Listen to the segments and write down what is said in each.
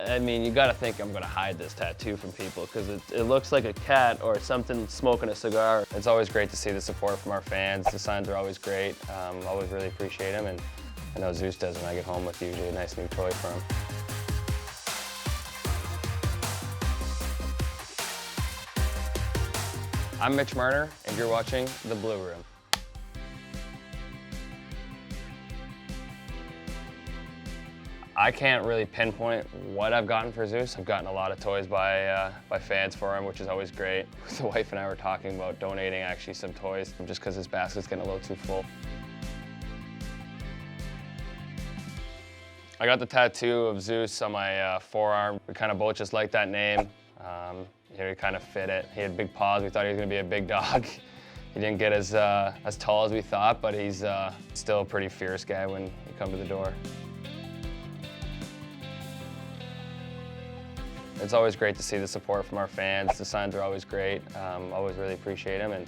I mean, you gotta think I'm gonna hide this tattoo from people because it looks like a cat or something smoking a cigar. It's always great to see the support from our fans. The signs are always great. Always really appreciate them, and I know Zeus does when I get home with usually a nice new toy for him. I'm Mitch Marner, and you're watching The Blue Room. I can't really pinpoint what I've gotten for Zeus. I've gotten a lot of toys by fans for him, which is always great. The wife and I were talking about donating actually some toys just because his basket's getting a little too full. I got the tattoo of Zeus on my forearm. We kind of both just liked that name. He kind of fit it. He had big paws. We thought he was going to be a big dog. He didn't get as tall as we thought, but he's still a pretty fierce guy when you come to the door. It's always great to see the support from our fans. The signs are always great. Always really appreciate them, and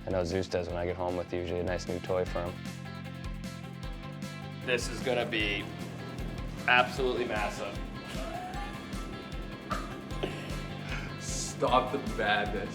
I know Zeus does when I get home with usually a nice new toy for him. This is gonna be absolutely massive. Stop the badness.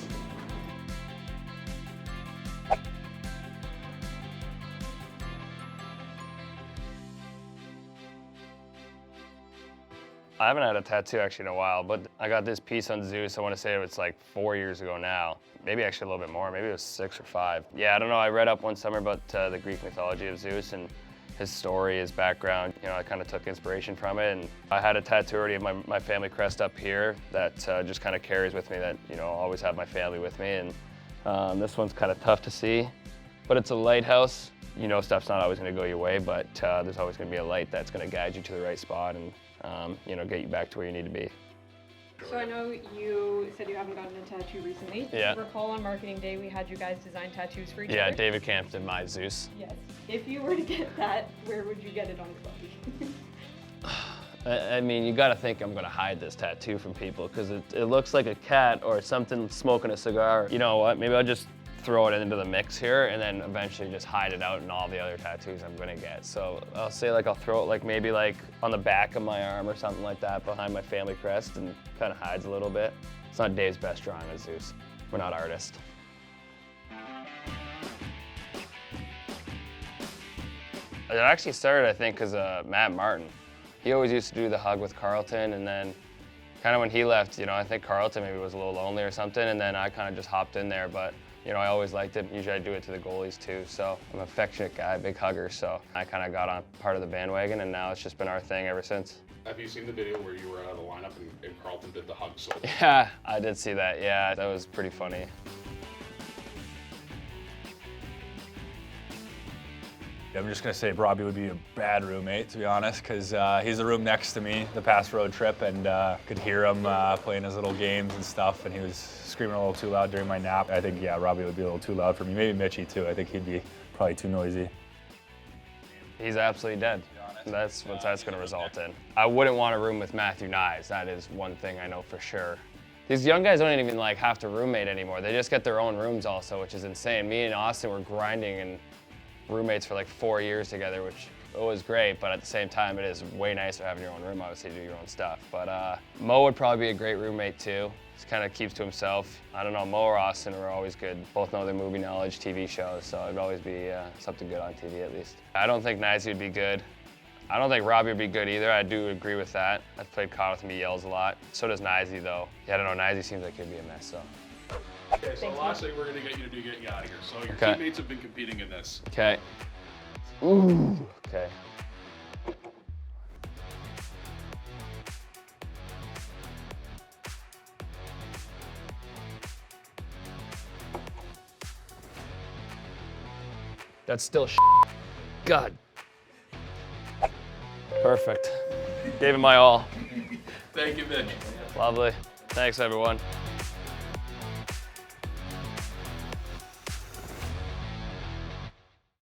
I haven't had a tattoo actually in a while, but I got this piece on Zeus. I want to say it's like 4 years ago now. Maybe actually a little bit more. Maybe it was 6 or 5. Yeah, I don't know. I read up one summer about the Greek mythology of Zeus and his story, his background. You know, I kind of took inspiration from it. And I had a tattoo already of my family crest up here that just kind of carries with me that, you know, I'll always have my family with me. And this one's kind of tough to see, but it's a lighthouse. You know, stuff's not always going to go your way, but there's always going to be a light that's going to guide you to the right spot and you know, get you back to where you need to be. So I know you said you haven't gotten a tattoo recently. Yeah. I recall on marketing day we had you guys design tattoos for each Yeah, other. David Camp did my Zeus. Yes. If you were to get that, where would you get it on his body? I mean, you gotta think I'm gonna hide this tattoo from people because it looks like a cat or something smoking a cigar. You know what, maybe I'll just throw it into the mix here and then eventually just hide it out in all the other tattoos I'm gonna get. So I'll say like I'll throw it like maybe like on the back of my arm or something like that behind my family crest and kind of hides a little bit. It's not Dave's best drawing of Zeus. We're not artists. It actually started, I think, because Matt Martin. He always used to do the hug with Carlton, and then kind of when he left, you know, I think Carlton maybe was a little lonely or something, and then I kind of just hopped in there, but you know, I always liked it. Usually I do it to the goalies too, so I'm an affectionate guy, big hugger, so I kind of got on part of the bandwagon, and now it's just been our thing ever since. Have you seen the video where you were out of the lineup and Carlton did the hug solo? Yeah, I did see that, yeah, that was pretty funny. I'm just gonna say Robbie would be a bad roommate, to be honest, because he's the room next to me the past road trip, and could hear him playing his little games and stuff, and he was screaming a little too loud during my nap. I think, yeah, Robbie would be a little too loud for me. Maybe Mitchie too. I think he'd be probably too noisy. He's absolutely dead. That's what that's gonna result in. I wouldn't want a room with Matthew Nyes. That is one thing I know for sure. These young guys don't even like have to roommate anymore. They just get their own rooms also, which is insane. Me and Austin were grinding and roommates for like 4 years together, which was great, but at the same time, it is way nicer having your own room, obviously, to do your own stuff. But Mo would probably be a great roommate too. He kind of keeps to himself. I don't know, Mo or Austin are always good. Both know their movie knowledge, TV shows, so it'd always be something good on TV at least. I don't think Nyzy would be good. I don't think Robbie would be good either. I do agree with that. I've played COD with him, he yells a lot. So does Nyzy though. Yeah, I don't know, Nyzy seems like he'd be a mess though. Okay, so last thing we're gonna get you to do getting you out of here. So your teammates have been competing in this. Okay. Ooh. Okay. That's still God. Perfect. Gave it my all. Thank you, Mitch. Lovely. Thanks, everyone.